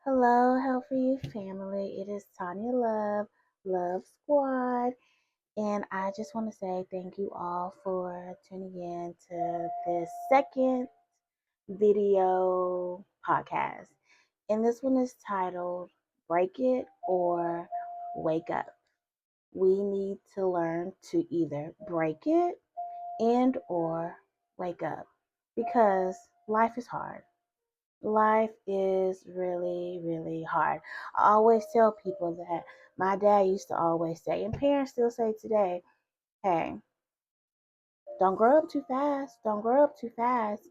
Hello, Help for You family. It is Tanya Love Squad, and I just want to say thank you all for tuning in to this second video podcast. And this one is titled Break It or Wake Up. We need to learn to either break it and or wake up because life is hard. Life is really, really hard. I always tell people that my dad used to always say, and parents still say today, hey, don't grow up too fast. Don't grow up too fast.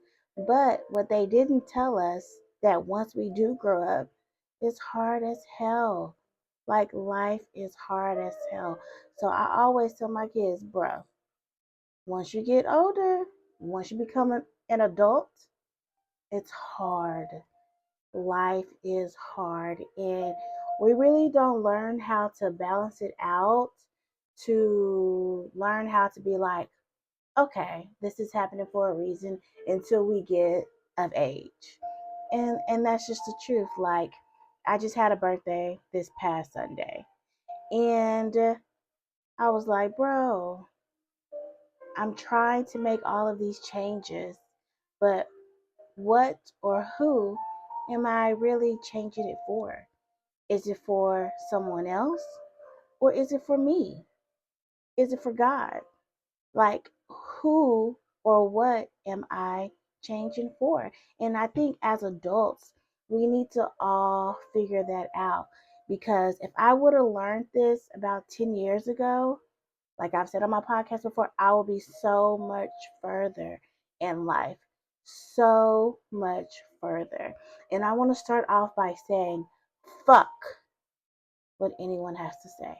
But what they didn't tell us that once we do grow up, it's hard as hell. Like life is hard as hell. So I always tell my kids, bro, once you get older, once you become an adult, it's hard. Life is hard and we really don't learn how to balance it out, to learn how to be like, okay, this is happening for a reason until we get of age. And that's just the truth. Like, I just had a birthday this past Sunday, and I was like, bro, I'm trying to make all of these changes, but what or who am I really changing it for? Is it for someone else or is it for me? Is it for God? Like, who or what am I changing for? And I think as adults, we need to all figure that out because if I would have learned this about 10 years ago, like I've said on my podcast before, I will be so much further in life. So much further. And I want to start off by saying, fuck what anyone has to say.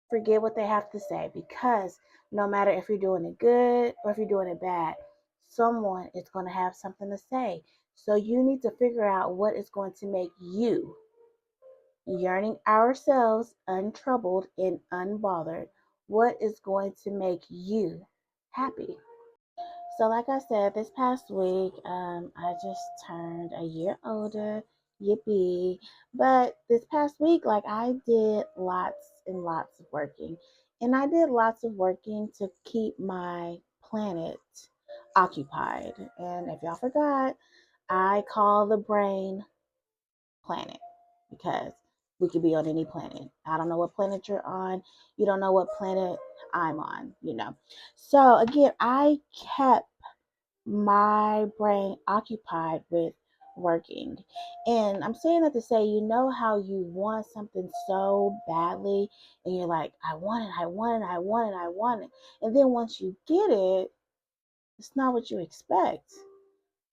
Forget what they have to say because no matter if you're doing it good or if you're doing it bad, someone is going to have something to say. So you need to figure out what is going to make you, yearning ourselves, untroubled and unbothered, what is going to make you happy. So, like I said, this past week, I just turned a year older. Yippee. But this past week, like, I did lots and lots of working. And I did lots of working to keep my planet occupied. And if y'all forgot, I call the brain planet because we could be on any planet. I don't know what planet you're on. You don't know what planet I'm on. So, again, I kept my brain occupied with working. And I'm saying that to say, how you want something so badly, and you're like, I want it, I want it, I want it, I want it. And then once you get it, it's not what you expect.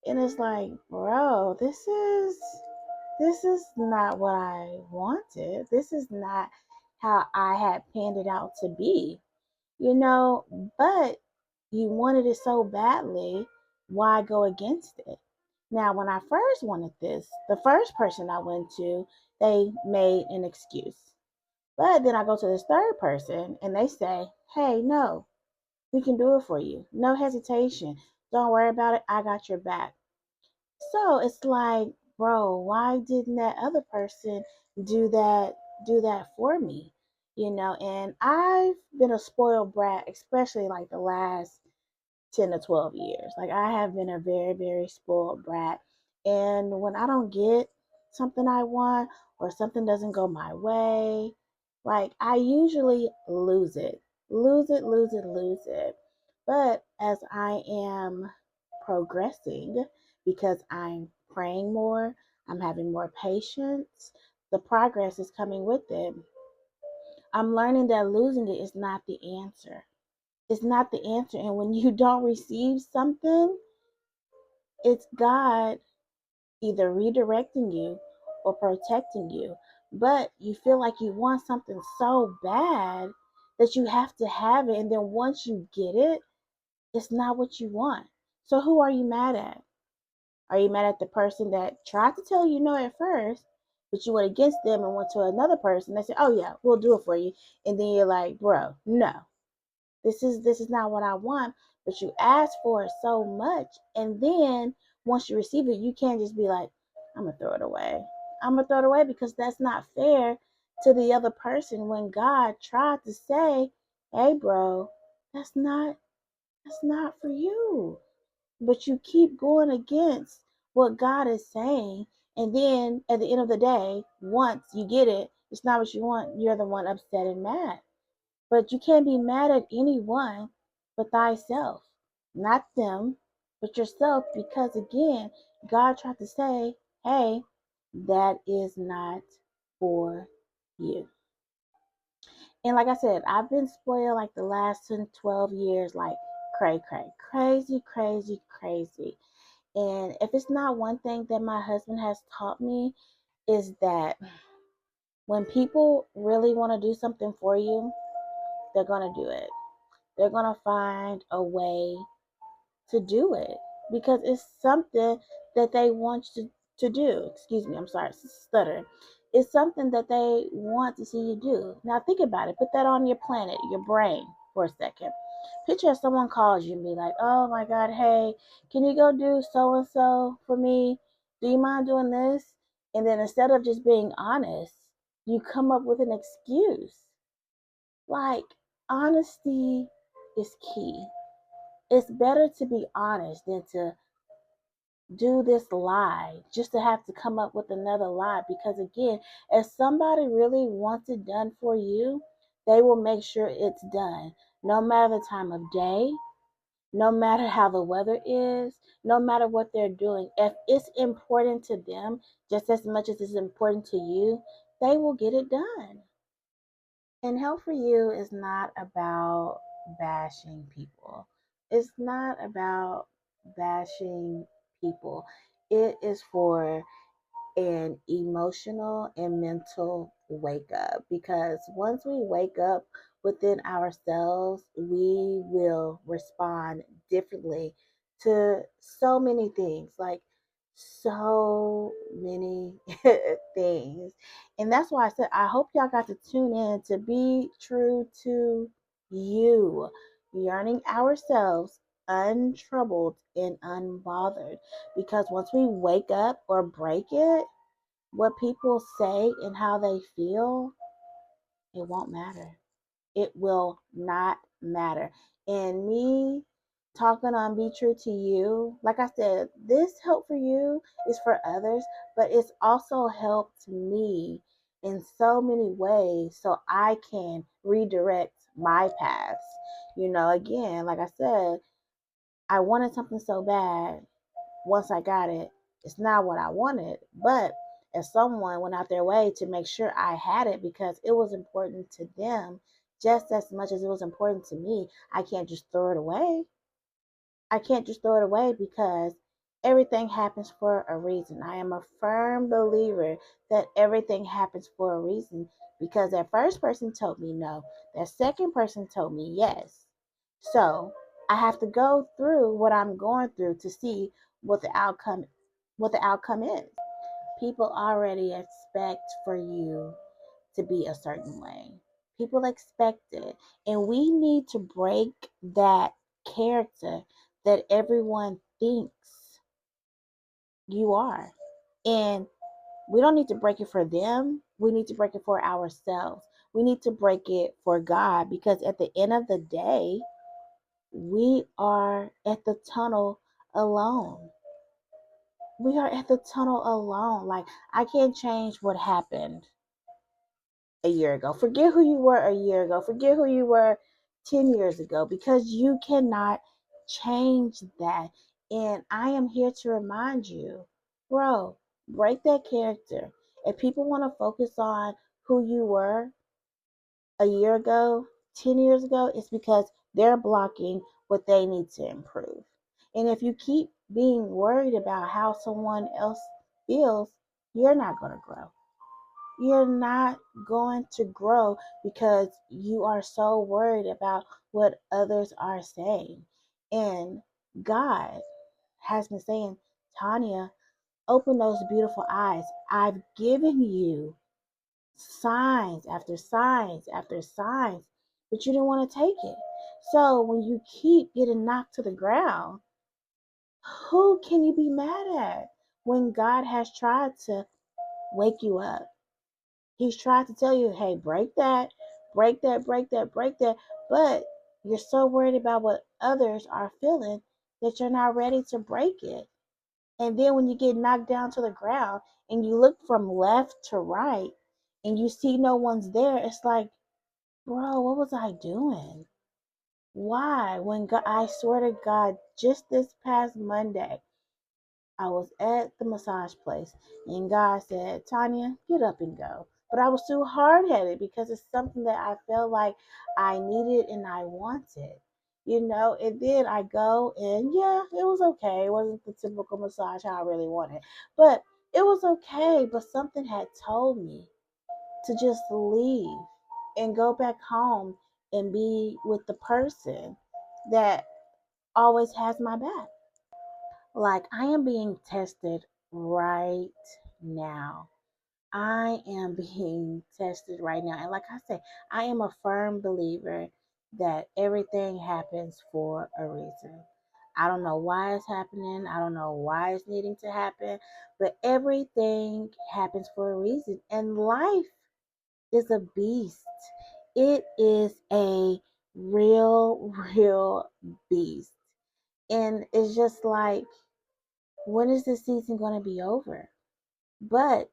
And it's like, bro, this is not what I wanted. This is not how I had planned it out to be, you know, but you wanted it so badly, why go against it? Now, when I first wanted this, the first person I went to, they made an excuse. But then I go to this third person and they say, hey, no, we can do it for you. No hesitation. Don't worry about it. I got your back. So it's like, bro, why didn't that other person do that do that for me? And I've been a spoiled brat, especially like the last 10 to 12 years. Like I have been a very, very spoiled brat. And when I don't get something I want or something doesn't go my way, like I usually lose it. Lose it, lose it, lose it. But as I am progressing, because I'm praying more, I'm having more patience, the progress is coming with it. I'm learning that losing it is not the answer. It's not the answer. And when you don't receive something, it's God either redirecting you or protecting you. But you feel like you want something so bad that you have to have it. And then once you get it, it's not what you want. So who are you mad at? Are you mad at the person that tried to tell you no at first, but you went against them and went to another person? They said, "Oh yeah, we'll do it for you," and then you're like, "Bro, no, this is not what I want." But you asked for it so much, and then once you receive it, you can't just be like, I'm going to throw it away. I'm going to throw it away because that's not fair to the other person when God tried to say, hey, bro, that's not for you. But you keep going against what God is saying. And then at the end of the day, once you get it, it's not what you want. You're the one upset and mad. But you can't be mad at anyone but thyself, not them, but yourself, because again, God tried to say, hey, that is not for you. And like I said, I've been spoiled like the last 10, 12 years, like crazy, crazy, crazy. And if it's not one thing that my husband has taught me, is that when people really want to do something for you, they're going to do it. They're going to find a way to do it because it's something that they want to do. Excuse me, I'm sorry, stutter. It's something that they want to see you do. Now think about it. Put that on your planet, your brain for a second. Picture if someone calls you and be like, oh my God, hey, can you go do so and so for me? Do you mind doing this? And then instead of just being honest, you come up with an excuse. Like, honesty is key. It's better to be honest than to do this lie just to have to come up with another lie. Because again, if somebody really wants it done for you, they will make sure it's done, no matter the time of day, no matter how the weather is, no matter what they're doing. If it's important to them just as much as it's important to you, they will get it done. And Help for You is not about bashing people. It's not about bashing people. It is for an emotional and mental wake up, because once we wake up within ourselves, we will respond differently to so many things, like so many things. And that's why I said I hope y'all got to tune in to Be True to You, yearning ourselves untroubled and unbothered, because once we wake up or break it, what people say and how they feel, it won't matter. It will not matter. And me talking on Be True to You, like I said, this Help for You is for others, but it's also helped me in so many ways so I can redirect my paths. Again, like I said, I wanted something so bad. Once I got it, it's not what I wanted. But if someone went out their way to make sure I had it because it was important to them just as much as it was important to me, I can't just throw it away. I can't just throw it away because everything happens for a reason. I am a firm believer that everything happens for a reason, because that first person told me no, that second person told me yes. So I have to go through what I'm going through to see what the outcome is. People already expect for you to be a certain way. People expect it. And we need to break that character that everyone thinks you are. And we don't need to break it for them. We need to break it for ourselves. We need to break it for God, because at the end of the day, we are at the tunnel alone. We are at the tunnel alone. Like, I can't change what happened a year ago. Forget who you were a year ago. Forget who you were 10 years ago, because you cannot change that. And I am here to remind you, bro, break that character. If people want to focus on who you were a year ago, 10 years ago, it's because they're blocking what they need to improve. And if you keep being worried about how someone else feels, you're not going to grow. You're not going to grow because you are so worried about what others are saying. And God has been saying, Tanya, open those beautiful eyes. I've given you signs after signs after signs, but you didn't want to take it. So when you keep getting knocked to the ground, who can you be mad at? when God has tried to wake you up. He's tried to tell you, hey, break that, break that, break that, break that. But you're so worried about what others are feeling that you're not ready to break it. And then when you get knocked down to the ground and you look from left to right and you see no one's there, it's like, bro, what was I doing? Why? When God, I swear to God, just this past Monday, I was at the massage place and God said, Tanya, get up and go. But I was too hard headed because it's something that I felt like I needed and I wanted. And then I go and yeah, it was okay. It wasn't the typical massage how I really wanted. But it was okay. But something had told me to just leave and go back home and be with the person that always has my back. Like, I am being tested right now. I am being tested right now. And like I said, I am a firm believer that everything happens for a reason. I don't know why it's happening. I don't know why it's needing to happen, but everything happens for a reason. And life is a beast. It is a real, real beast. And it's just like, when is this season going to be over? But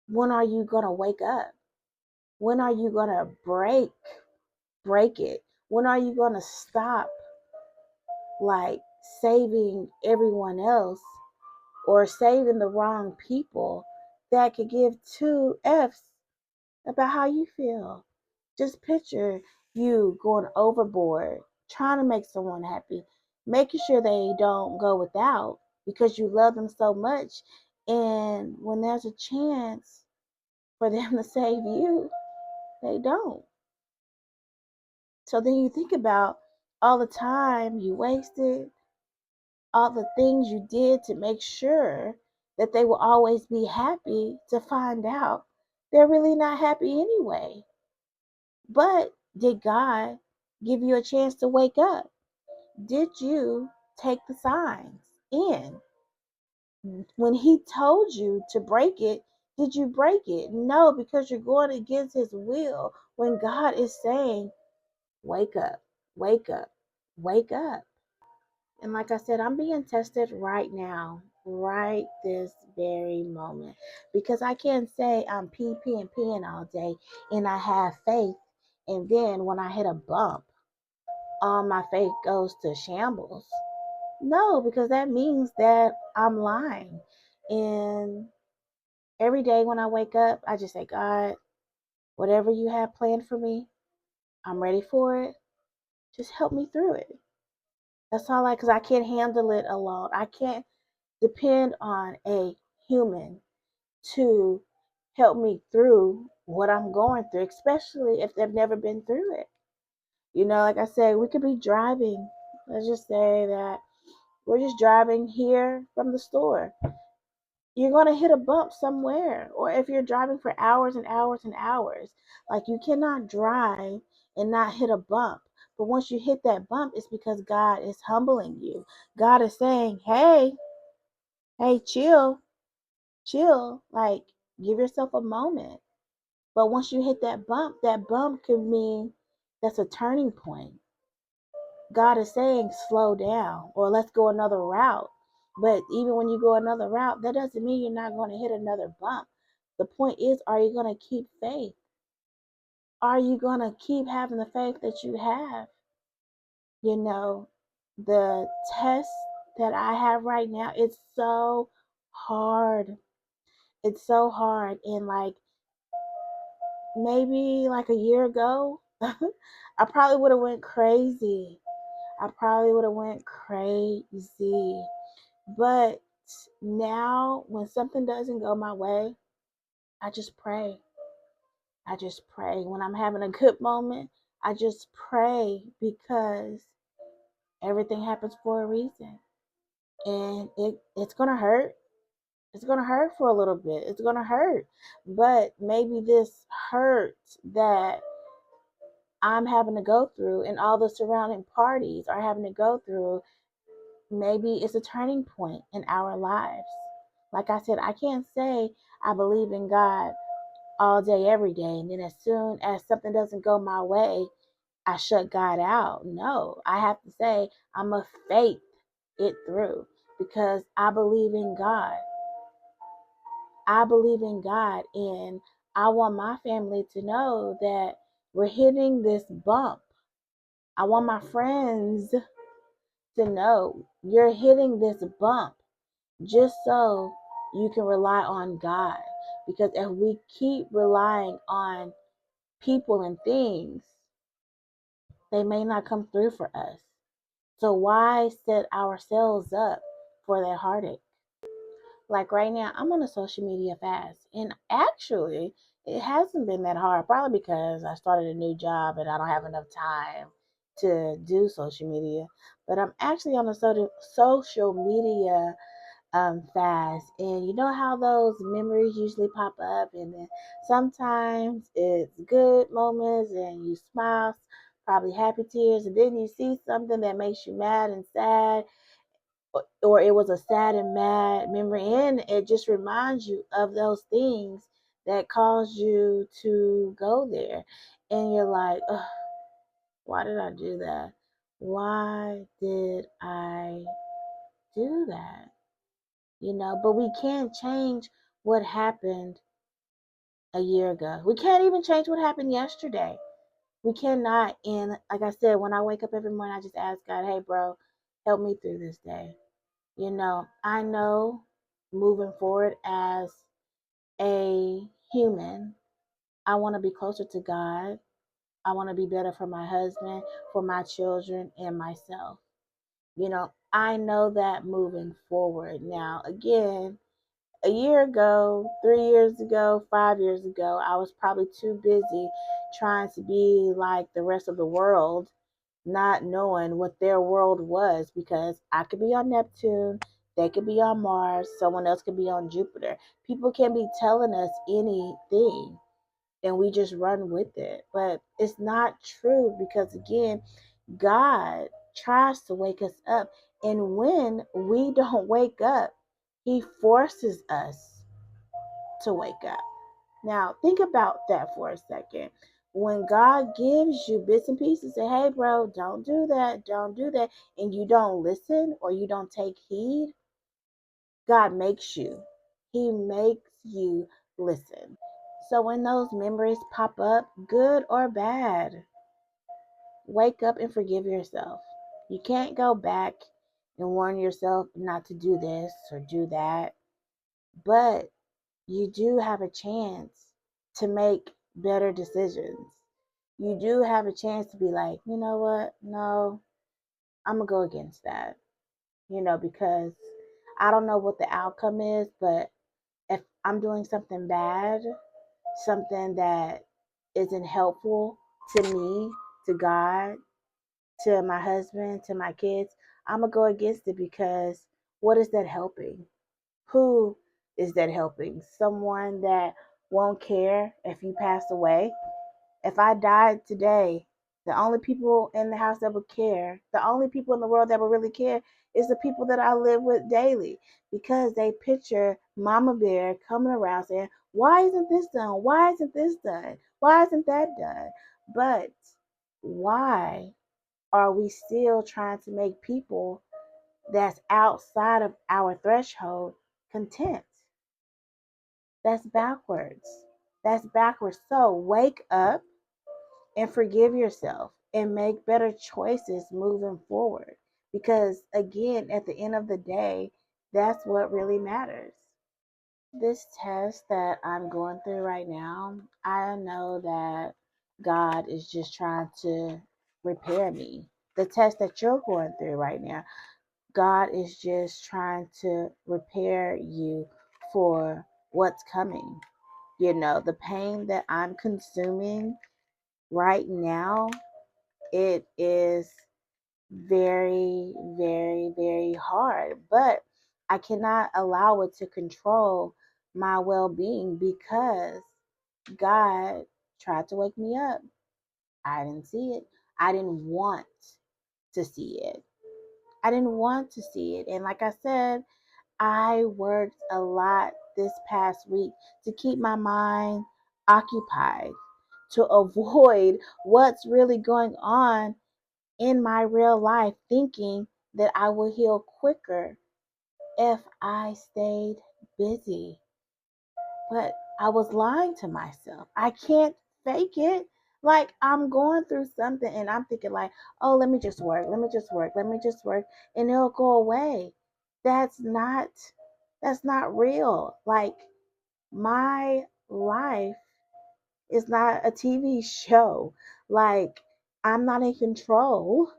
when are you going to wake up? When are you going to break it? When are you going to stop like saving everyone else or saving the wrong people that could give two F's about how you feel? Just picture you going overboard, trying to make someone happy, making sure they don't go without because you love them so much. And when there's a chance for them to save you, they don't. So then you think about all the time you wasted, all the things you did to make sure that they will always be happy, to find out they're really not happy anyway. But did God give you a chance to wake up? Did you take the signs in? When He told you to break it, did you break it? No, because you're going against His will when God is saying, wake up, wake up, wake up. And like I said, I'm being tested right now, right this very moment, because I can't say I'm and peeing all day and I have faith. And then when I hit a bump, all my faith goes to shambles. No, because that means that I'm lying. And every day when I wake up, I just say, God, whatever you have planned for me, I'm ready for it. Just help me through it. That's all because I can't handle it alone. I can't depend on a human to help me through what I'm going through, especially if they've never been through it. Like I said, we could be driving. Let's just say that we're just driving here from the store. You're going to hit a bump somewhere. Or if you're driving for hours and hours and hours, like, you cannot drive and not hit a bump. But once you hit that bump, it's because God is humbling you. God is saying, hey, chill, chill. Like, give yourself a moment. But once you hit that bump could mean that's a turning point. God is saying, slow down, or let's go another route. But even when you go another route, that doesn't mean you're not going to hit another bump. The point is, are you going to keep faith? Are you going to keep having the faith that you have? You know, the test that I have right now, it's so hard. It's so hard. And like, maybe like a year ago, I probably would have went crazy. I probably would have went crazy. But now when something doesn't go my way, I just pray. I just pray. When I'm having a good moment, I just pray because everything happens for a reason. And it's gonna hurt. It's gonna hurt for a little bit. It's gonna hurt. But maybe this hurt that I'm having to go through and all the surrounding parties are having to go through, maybe it's a turning point in our lives. Like I said, I can't say I believe in God all day, every day, and then as soon as something doesn't go my way, I shut God out. No, I have to say I'm a faith it through because I believe in God. I believe in God, and I want my family to know that we're hitting this bump. I want my friends to know you're hitting this bump just so you can rely on God. Because if we keep relying on people and things, they may not come through for us. So why set ourselves up for that heartache? Like right now, I'm on a social media fast. And actually, it hasn't been that hard, probably because I started a new job and I don't have enough time to do social media. But I'm actually on a social media fast. And you know how those memories usually pop up, and then sometimes it's good moments and you smile, probably happy tears, and then you see something that makes you mad and sad, or it was a sad and mad memory, and it just reminds you of those things that caused you to go there. And you're like, ugh, why did I do that? Why did I do that? But we can't change what happened a year ago. We can't even change what happened yesterday. We cannot. And like I said, when I wake up every morning, I just ask God, hey, bro, help me through this day. I know moving forward as a human, I want to be closer to God. I want to be better for my husband, for my children, and myself. I know that moving forward. Now, again, a year ago, 3 years ago, 5 years ago, I was probably too busy trying to be like the rest of the world, not knowing what their world was, because I could be on Neptune, they could be on Mars, someone else could be on Jupiter. People can be telling us anything and we just run with it. But it's not true because, again, God tries to wake us up. And when we don't wake up, He forces us to wake up. Now, think about that for a second. When God gives you bits and pieces, say, hey, bro, don't do that, and you don't listen or you don't take heed, God makes you. He makes you listen. So when those memories pop up, good or bad, wake up and forgive yourself. You can't go back and warn yourself not to do this or do that, but you do have a chance to make better decisions. You do have a chance to be like, you know what? No, I'm going to go against that, because I don't know what the outcome is, but if I'm doing something bad, something that isn't helpful to me, to God, to my husband, to my kids, I'm going to go against it because what is that helping? Who is that helping? Someone that won't care if you pass away? If I died today, the only people in the house that would care, the only people in the world that would really care is the people that I live with daily, because they picture Mama Bear coming around saying, why isn't this done? Why isn't this done? Why isn't that done? But why are we still trying to make people that's outside of our threshold content? That's backwards. That's backwards. So wake up and forgive yourself and make better choices moving forward. Because again, at the end of the day, that's what really matters. This test that I'm going through right now, I know that God is just trying to repair me. The test that you're going through right now, God is just trying to repair you for what's coming. The pain that I'm consuming right now, it is very, very, very hard. But I cannot allow it to control my well being because God tried to wake me up. I didn't see it. I didn't want to see it. I didn't want to see it. And like I said, I worked a lot this past week to keep my mind occupied, to avoid what's really going on in my real life, thinking that I will heal quicker if I stayed busy. But I was lying to myself. I can't fake it. Like I'm going through something and I'm thinking like, oh, let me just work, let me just work, let me just work, and it'll go away. That's not that's not real. Like my life is not a TV show. Like I'm not in control.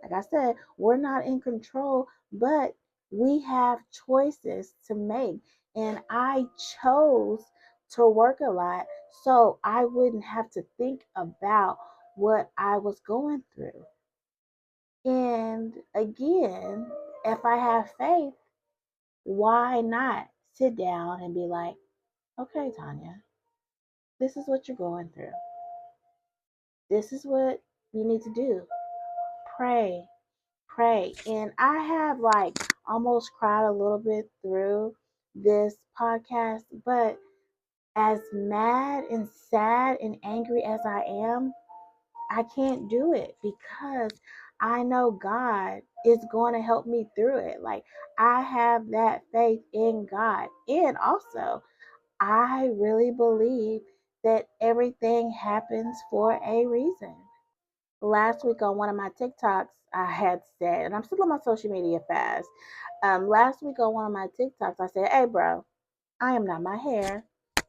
Like I said, we're not in control, but we have choices to make. And I chose to work a lot so I wouldn't have to think about what I was going through. And again, if I have faith, why not sit down and be like, okay, Tanya, this is what you're going through. This is what you need to do. Pray, pray. And I have like almost cried a little bit through this podcast, but as mad and sad and angry as I am, I can't do it because I know God is going to help me through it. Like I have that faith in God. And also, I really believe that everything happens for a reason. Last week on one of my TikToks, I had said, and I'm still on my social media fast. Last week on one of my TikToks, I said, hey, bro, I am not my hair.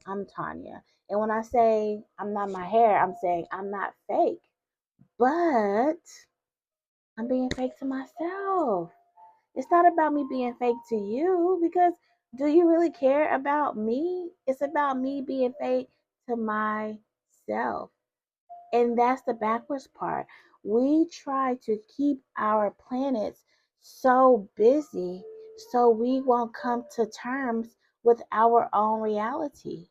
I'm Tanya. And when I say I'm not my hair, I'm saying I'm not fake, but I'm being fake to myself. It's not about me being fake to you because do you really care about me? It's about me being fake to myself. And that's the backwards part. We try to keep our planets so busy so we won't come to terms with our own reality.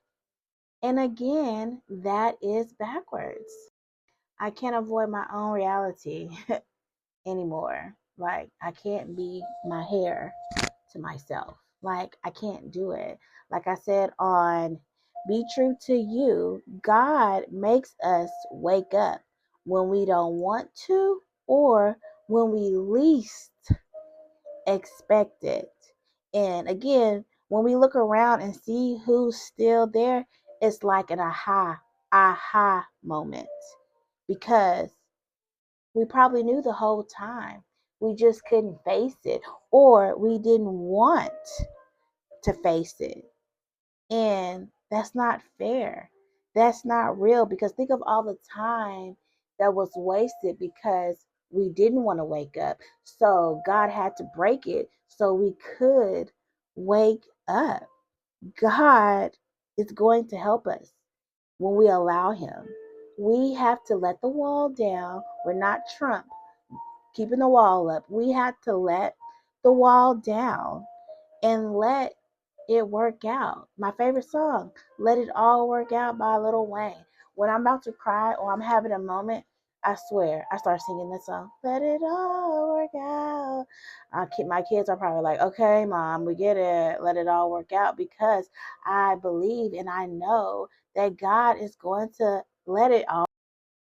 And again, that is backwards. I can't avoid my own reality anymore. Like, I can't be my hair to myself. Like, I can't do it. Like I said on Be True to You, God makes us wake up when we don't want to or when we least expect it. And again, when we look around and see who's still there, it's like an aha moment because we probably knew the whole time. We just couldn't face it or we didn't want to face it. And that's not fair. That's not real because think of all the time that was wasted because we didn't want to wake up. So God had to break it so we could wake up. God is going to help us when we allow Him. We have to let the wall down. We're not Trump keeping the wall up. We have to let the wall down and let it work out. My favorite song, Let It All Work Out by Lil Wayne. When I'm about to cry or I'm having a moment, I swear, I start singing this song. Let it all work out. My kids are probably like, okay, mom, we get it. Let it all work out because I believe and I know that God is going to let it all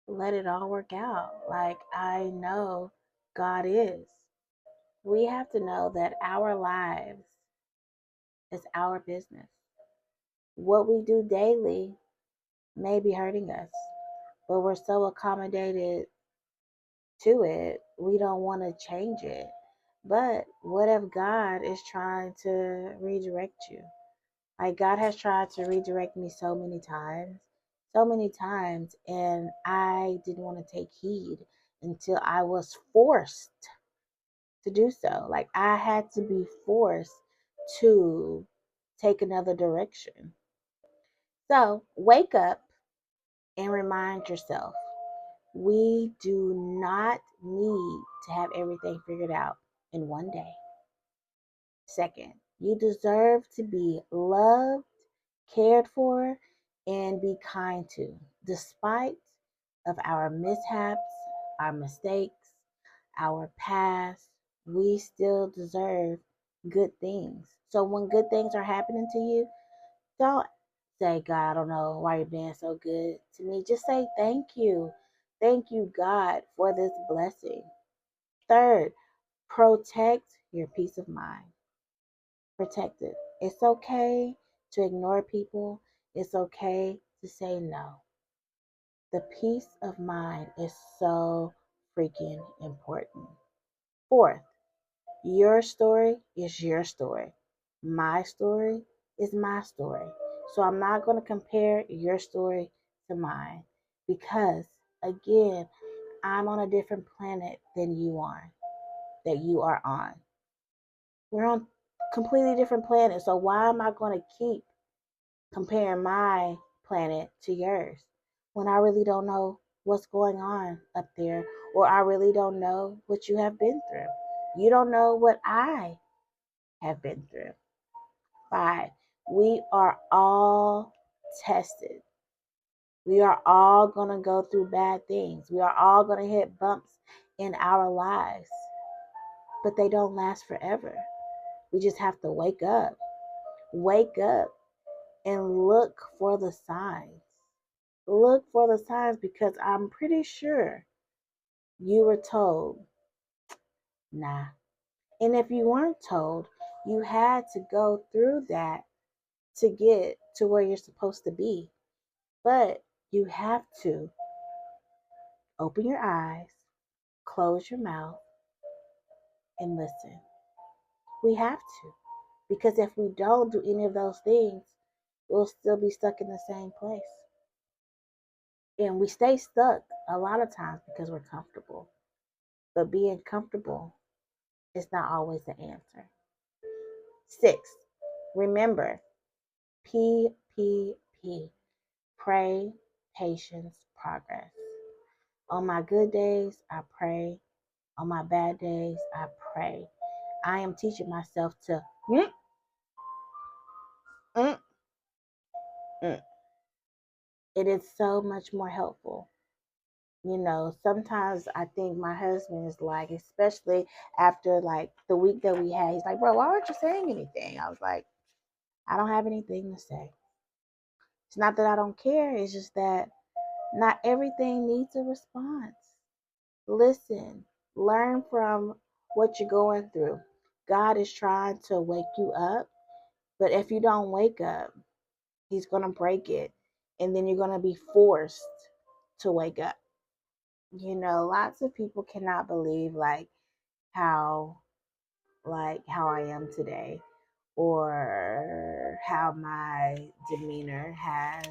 work out. Like I know God is. We have to know that our lives is our business. What we do daily may be hurting us, but we're so accommodated to it, we don't want to change it. But what if God is trying to redirect you? Like God has tried to redirect me so many times, and I didn't want to take heed until I was forced to do so. Like I had to be forced to take another direction. So wake up and remind yourself we do not need to have everything figured out in one day. Second, you deserve to be loved, cared for, and be kind to, despite of our mishaps, our mistakes, our past. We still deserve good things. So when good things are happening to you, don't say, God, I don't know why you're being so good to me. Just say thank you. Thank you, God, for this blessing. Third, protect your peace of mind. Protect it. It's okay to ignore people. It's okay to say no. The peace of mind is so freaking important. Fourth, your story is your story. My story is my story. So I'm not going to compare your story to mine because, again, I'm on a different planet than you are, that you are on. We're on completely different planets. So why am I going to keep comparing my planet to yours when I really don't know what's going on up there, or I really don't know what you have been through? You don't know what I have been through. Five, we are all tested. We are all going to go through bad things. We are all going to hit bumps in our lives, but they don't last forever. We just have to wake up. Wake up and look for the signs. Look for the signs because I'm pretty sure you were told, nah. And if you weren't told, you had to go through that to get to where you're supposed to be. But you have to open your eyes, close your mouth, and listen. We have to. Because if we don't do any of those things, we'll still be stuck in the same place. And we stay stuck a lot of times because we're comfortable. But being comfortable is not always the answer. Six, remember PPP. Pray, patience, progress. On my good days, I pray. On my bad days, I pray. I am teaching myself to mm, mm. It is so much more helpful. Sometimes I think my husband is like, especially after like the week that we had, he's like, bro, why aren't you saying anything? I was like, I don't have anything to say. It's not that I don't care, it's just that not everything needs a response. Listen, learn from what you're going through. God is trying to wake you up, but if you don't wake up, He's going to break it, and then you're going to be forced to wake up. Lots of people cannot believe how how I am today, or how my demeanor has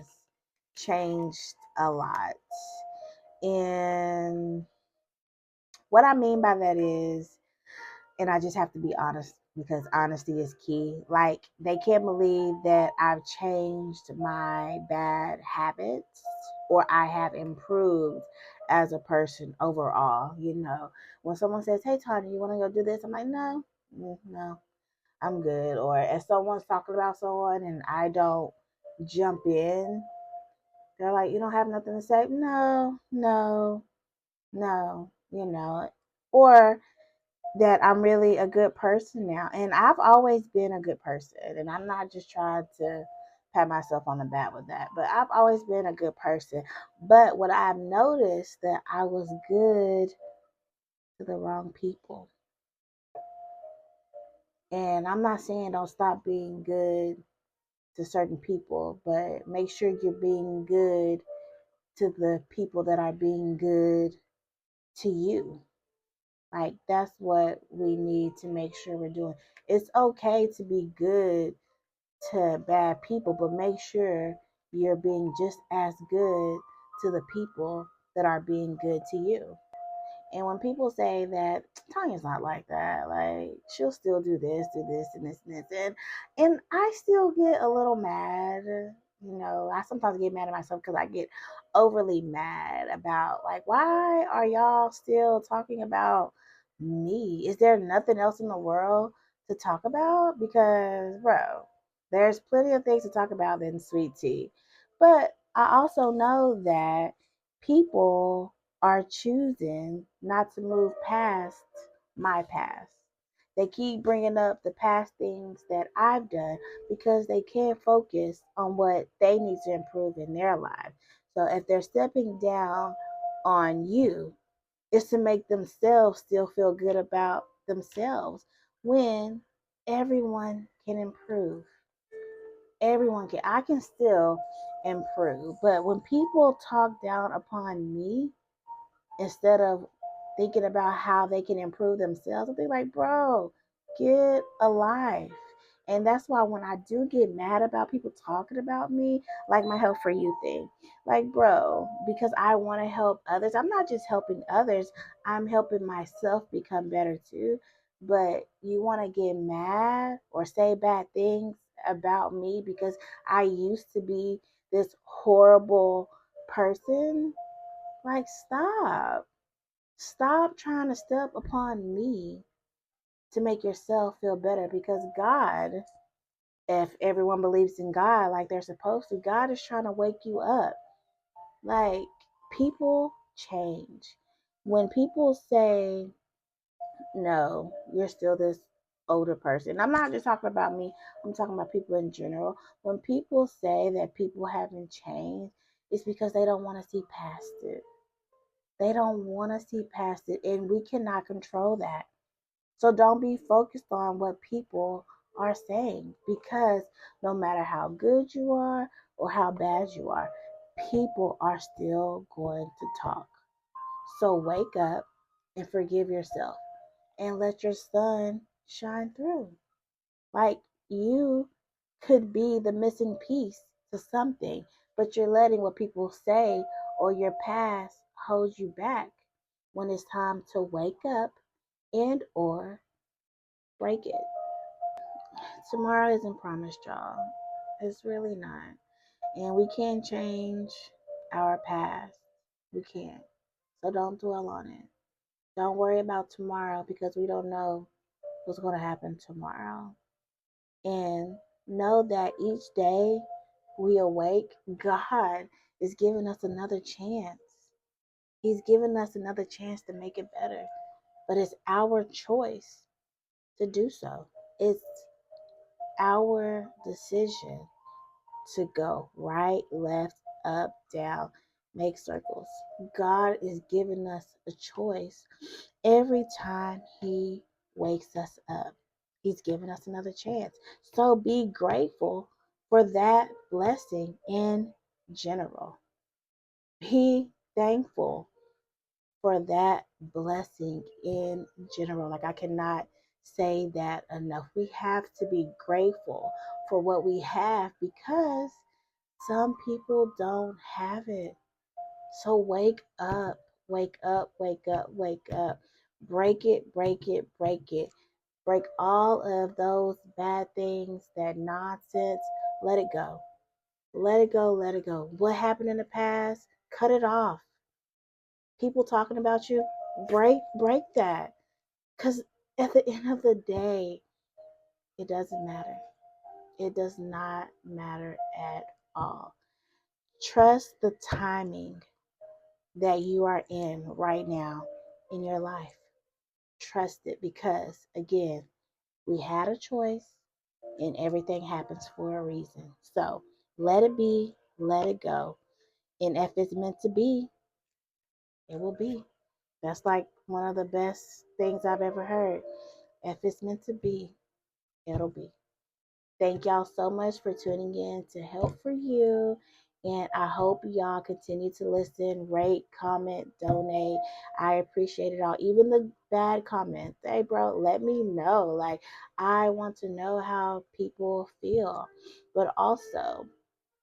changed a lot. And what I mean by that is, and I just have to be honest because honesty is key. Like, they can't believe that I've changed my bad habits, or I have improved as a person overall. When someone says, "Hey, Tanya, you want to go do this?" I'm like, "No, no, I'm good." Or if someone's talking about someone and I don't jump in, they're like, "You don't have nothing to say?" No, no, no, or that I'm really a good person now. And I've always been a good person. And I'm not just trying to pat myself on the back with that, but I've always been a good person. But what I've noticed, that I was good to the wrong people. And I'm not saying don't stop being good to certain people, but make sure you're being good to the people that are being good to you. Like, that's what we need to make sure we're doing. It's okay to be good to bad people, but make sure you're being just as good to the people that are being good to you. And when people say that Tanya's not like that, like, she'll still do this, and this, and this, and I still get a little mad. I sometimes get mad at myself because I get overly mad about, like, why are y'all still talking about me? Is there nothing else in the world to talk about? Because, bro, there's plenty of things to talk about than sweet tea. But I also know that people are choosing not to move past my past. They keep bringing up the past things that I've done because they can't focus on what they need to improve in their life. So if they're stepping down on you, it's to make themselves still feel good about themselves when everyone can improve. Everyone can. I can still improve. But when people talk down upon me, instead of thinking about how they can improve themselves, I'll be like, bro, get a life. And that's why when I do get mad about people talking about me, like my Help for You thing, like, bro, because I want to help others, I'm not just helping others, I'm helping myself become better too. But you want to get mad or say bad things about me because I used to be this horrible person? Like, stop. Stop trying to step upon me to make yourself feel better because God, if everyone believes in God like they're supposed to, God is trying to wake you up. Like, people change. When people say, no, you're still this older person, I'm not just talking about me, I'm talking about people in general. When people say that people haven't changed, it's because they don't want to see past it. They don't want to see past it, and we cannot control that. So don't be focused on what people are saying because no matter how good you are or how bad you are, people are still going to talk. So wake up and forgive yourself and let your sun shine through. Like, you could be the missing piece to something, but you're letting what people say or your past hold you back when it's time to wake up and or break it. Tomorrow isn't promised, y'all. It's really not. And we can't change our past. We can't. So don't dwell on it. Don't worry about tomorrow because we don't know what's going to happen tomorrow. And know that each day we awake, God is giving us another chance. He's giving us another chance to make it better. But it's our choice to do so. It's our decision to go right, left, up, down, make circles. God is giving us a choice every time He wakes us up. He's giving us another chance. So be grateful for that blessing in general. Be thankful for that blessing in general. Like, I cannot say that enough. We have to be grateful for what we have because some people don't have it. So wake up, wake up, wake up, wake up. Break it, break it, break it. Break all of those bad things, that nonsense. Let it go. Let it go, let it go. What happened in the past? Cut it off. People talking about you, break that. Cuz at the end of the day, it doesn't matter. It does not matter at all. Trust the timing that you are in right now in your life. Trust it because, again, we had a choice and everything happens for a reason. So let it be, let it go. And if it's meant to be, it will be. That's like one of the best things I've ever heard. If it's meant to be, it'll be. Thank y'all so much for tuning in to Help for You. And I hope y'all continue to listen, rate, comment, donate. I appreciate it all. Even the bad comments. Hey, bro, let me know. Like, I want to know how people feel. But also,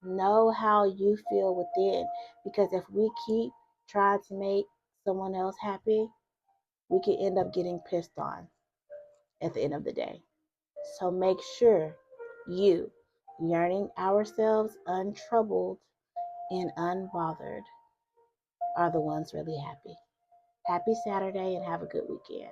know how you feel within. Because if we keep trying to make someone else happy, we can end up getting pissed on at the end of the day. So make sure you, yearning ourselves untroubled and unbothered, are the ones really happy. Happy Saturday and have a good weekend.